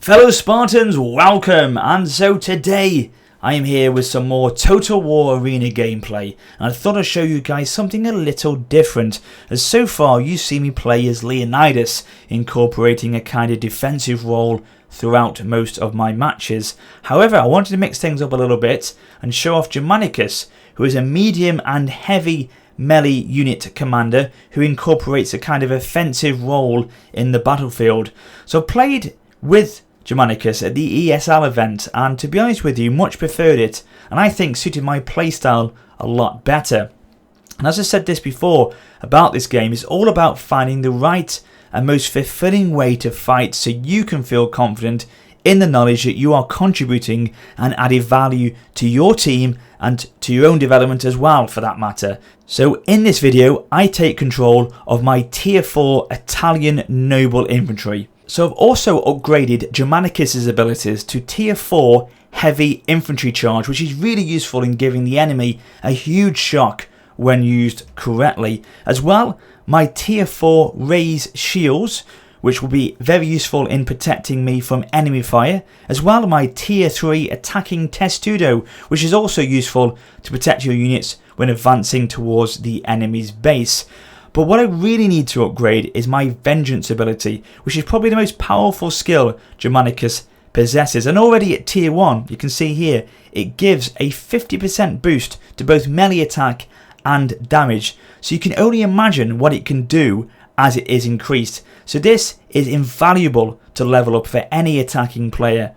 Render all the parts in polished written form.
Fellow Spartans, welcome! And so today I am here with some more Total War Arena gameplay, and I thought I'd show you guys something a little different, as so far you see me play as Leonidas, incorporating a kind of defensive role throughout most of my matches. However, I wanted to mix things up a little bit and show off Germanicus, who is a medium and heavy melee unit commander who incorporates a kind of offensive role in the battlefield. So I played with Germanicus at the ESL event, and to be honest with you, much preferred it, and I think suited my playstyle a lot better. And as I said this before about this game, it's all about finding the right and most fulfilling way to fight so you can feel confident in the knowledge that you are contributing and adding value to your team and to your own development as well, for that matter. So in this video I take control of my tier 4 Italian noble infantry. So I've also upgraded Germanicus' abilities to tier 4 heavy infantry charge, which is really useful in giving the enemy a huge shock when used correctly. As well, my tier 4 raise shields, which will be very useful in protecting me from enemy fire. As well, my tier 3 attacking testudo, which is also useful to protect your units when advancing towards the enemy's base. But what I really need to upgrade is my Vengeance ability, which is probably the most powerful skill Germanicus possesses. And already at tier 1, you can see here, it gives a 50% boost to both melee attack and damage. So you can only imagine what it can do as it is increased. So this is invaluable to level up for any attacking player.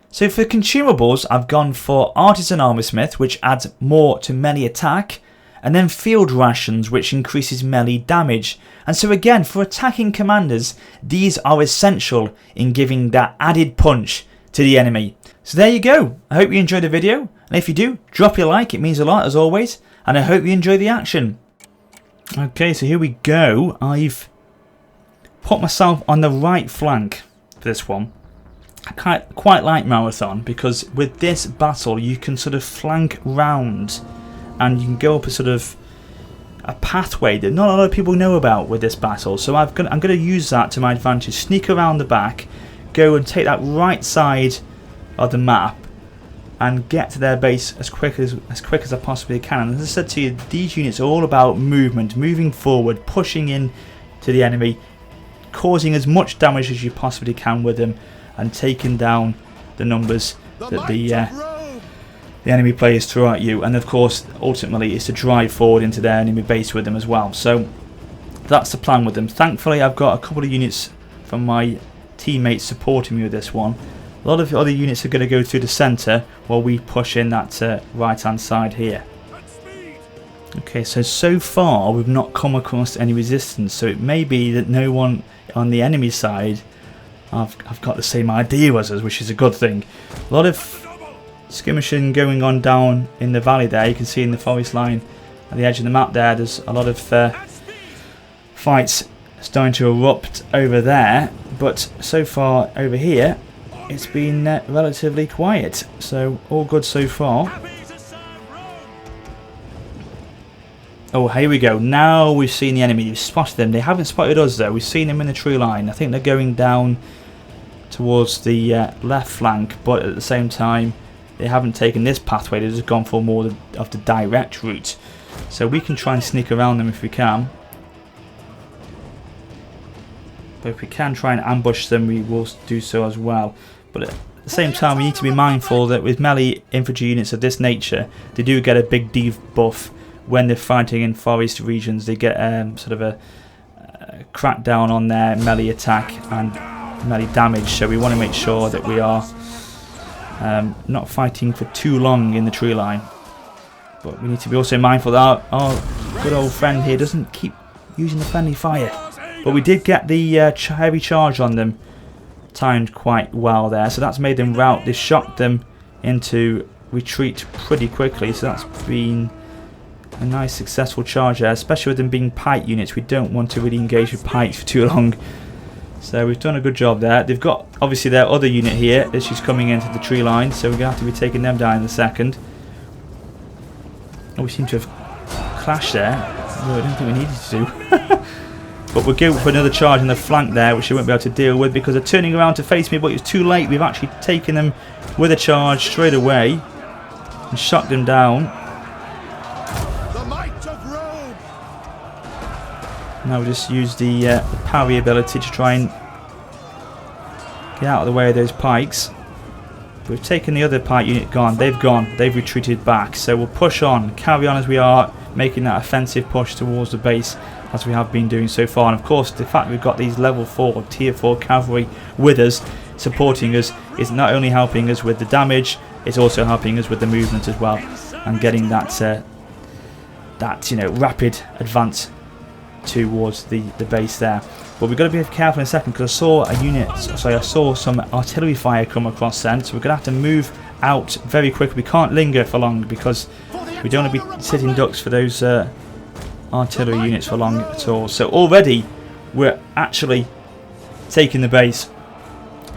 So for consumables, I've gone for Artisan Armorsmith, which adds more to melee attack, and then Field Rations, which increases melee damage. And so again, for attacking commanders, these are essential in giving that added punch to the enemy. So there you go. I hope you enjoyed the video, and if you do, drop your like, it means a lot as always, and I hope you enjoy the action. Okay, so here we go. I've put myself on the right flank for this one. I quite like Marathon because with this battle you can sort of flank round and you can go up a sort of a pathway that not a lot of people know about with this battle. So I'm going to use that to my advantage. Sneak around the back, go and take that right side of the map and get to their base as quick as I possibly can. And as I said to you, these units are all about movement, moving forward, pushing in to the enemy, causing as much damage as you possibly can with them, and taking down the numbers that the enemy players throw at you. And of course, ultimately, it's to drive forward into their enemy base with them as well. So that's the plan with them. Thankfully, I've got a couple of units from my teammates supporting me with this one. A lot of other units are going to go through the centre while we push in that right hand side here. Okay, so far we've not come across any resistance, so it may be that no one on the enemy side I've got the same idea as us, which is a good thing. A lot of skirmishing going on down in the valley there. You can see in the forest line at the edge of the map there, there's a lot of fights starting to erupt over there, but so far over here it's been relatively quiet, so all good so far. Oh, here we go. Now we've seen the enemy. We've spotted them. They haven't spotted us though. We've seen them in the tree line. I think they're going down towards the left flank, but at the same time they haven't taken this pathway. They've just gone for more of the direct route. So we can try and sneak around them if we can. But if we can try and ambush them, we will do so as well. But at the same time, we need to be mindful that with melee infantry units of this nature, they do get a big debuff when they're fighting in forest regions. They get sort of a crackdown on their melee attack and melee damage. So we want to make sure that we are not fighting for too long in the tree line. But we need to be also mindful that our good old friend here doesn't keep using the friendly fire. But we did get the heavy charge on them timed quite well there, so that's made them rout. They shocked them into retreat pretty quickly, so that's been a nice successful charge there, especially with them being pike units. We don't want to really engage with pikes for too long, so we've done a good job there. They've got obviously their other unit here that's just coming into the tree line, so we're going to have to be taking them down in a second. Oh, we seem to have clashed there. No, I don't think we needed to do. But we'll go for another charge in the flank there, which they won't be able to deal with because they're turning around to face me, but it's too late. We've actually taken them with a charge straight away and shut them down. The might of Rome. Now we'll just use the parry ability to try and get out of the way of those pikes. We've taken the other pike unit gone. They've retreated back. So we'll push on, carry on as we are, making that offensive push towards the base as we have been doing so far. And of course the fact we've got these level 4 tier 4 cavalry with us supporting us is not only helping us with the damage, it's also helping us with the movement as well and getting that rapid advance towards the base there. But we've got to be careful in a second because I saw some artillery fire come across then, so we're going to have to move out very quickly. We can't linger for long because we don't want to be sitting ducks for those artillery units for long at all. So already we're actually taking the base.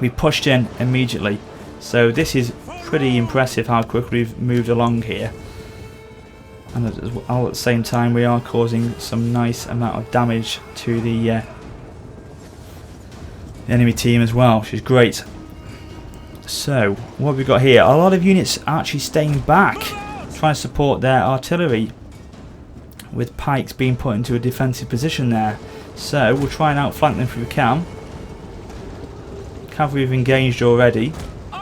We pushed in immediately, so this is pretty impressive how quickly we've moved along here, and at the same time we are causing some nice amount of damage to the enemy team as well, which is great. So what have we got here? A lot of units actually staying back, trying to support their artillery, with pikes being put into a defensive position there. So we'll try and outflank them if we can. Cavalry have engaged already,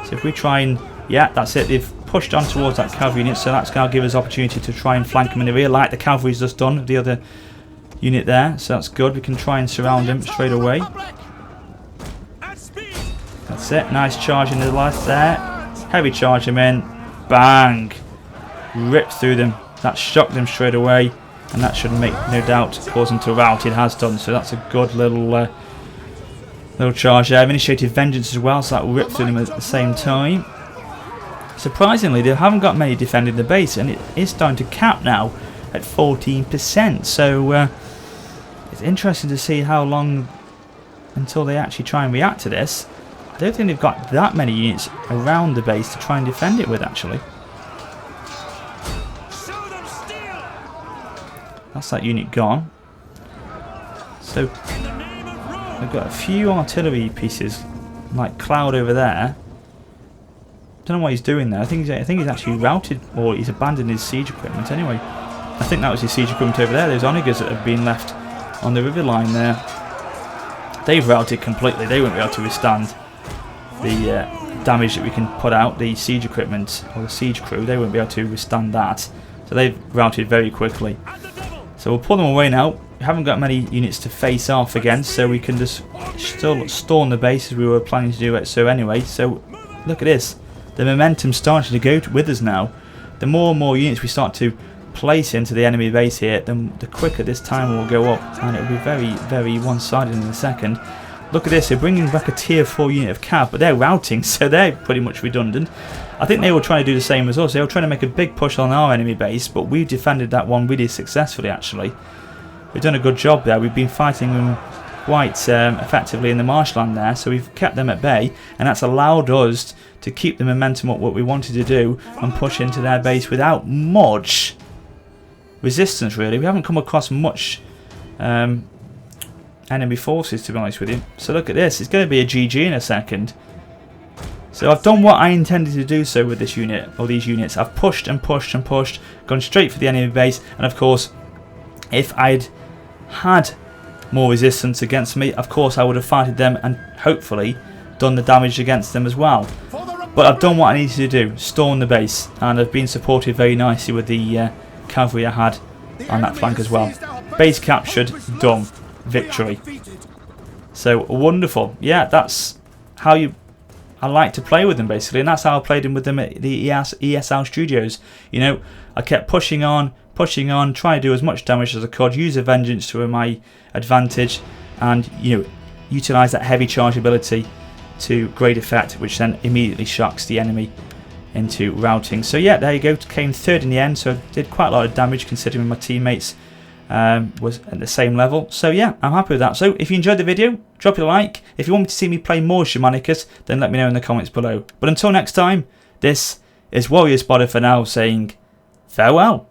so if we try and, yeah, that's it, they've pushed on towards that cavalry unit, so that's going to give us opportunity to try and flank them in the rear like the cavalry's just done, the other unit there. So that's good, we can try and surround them straight away. That's it, nice charge in the left there, heavy charge them in, bang, rip through them. That shocked them straight away, and that should make no doubt cause them to rout. It has done, so that's a good little charge there. I've initiated vengeance as well, so that will rip through them at the same time. Surprisingly, they haven't got many defending the base, and it is starting to cap now at 14%. So it's interesting to see how long until they actually try and react to this. I don't think they've got that many units around the base to try and defend it with, actually. That's that unit gone. So we've got a few artillery pieces, like Cloud over there. Don't know what he's doing there. I think he's actually routed, or he's abandoned his siege equipment anyway. I think that was his siege equipment over there. Those onagers that have been left on the river line there. They've routed completely. They won't be able to withstand the damage that we can put out. The siege equipment or the siege crew, they won't be able to withstand that. So they've routed very quickly. So we'll pull them away now. We haven't got many units to face off against, so we can just still storm the base as we were planning to do it. So anyway, so look at this. The momentum's starting to go with us now. The more and more units we start to place into the enemy base here, then the quicker this time will go up, and it'll be very, very one-sided in a second. Look at this, they're bringing back a tier 4 unit of cav, but they're routing, so they're pretty much redundant. I think they were trying to do the same as us. They were trying to make a big push on our enemy base, but we've defended that one really successfully, actually. We've done a good job there. We've been fighting them quite effectively in the marshland there, so we've kept them at bay, and that's allowed us to keep the momentum up what we wanted to do and push into their base without much resistance, really. We haven't come across much enemy forces, to be honest with you. So look at this, it's going to be a GG in a second. So I've done what I intended to do so with this unit, or these units. I've pushed and pushed and pushed, gone straight for the enemy base, and of course, if I'd had more resistance against me, of course I would have fighted them and hopefully done the damage against them as well. But I've done what I needed to do, storm the base, and I've been supported very nicely with the cavalry I had on that flank as well. Base captured, done, victory. So wonderful. Yeah, that's how I like to play with them, basically, and that's how I played them with them at the ESL studios. You know, I kept pushing on, trying to do as much damage as I could, use a vengeance to my advantage, and utilize that heavy charge ability to great effect, which then immediately shocks the enemy into routing. So yeah, there you go, came third in the end, so I did quite a lot of damage considering my teammates was at the same level. So yeah, I'm happy with that. So if you enjoyed the video, drop a like. If you want me to see me play more Germanicus, then let me know in the comments below. But until next time, this is WarriorofSparta for now, saying farewell.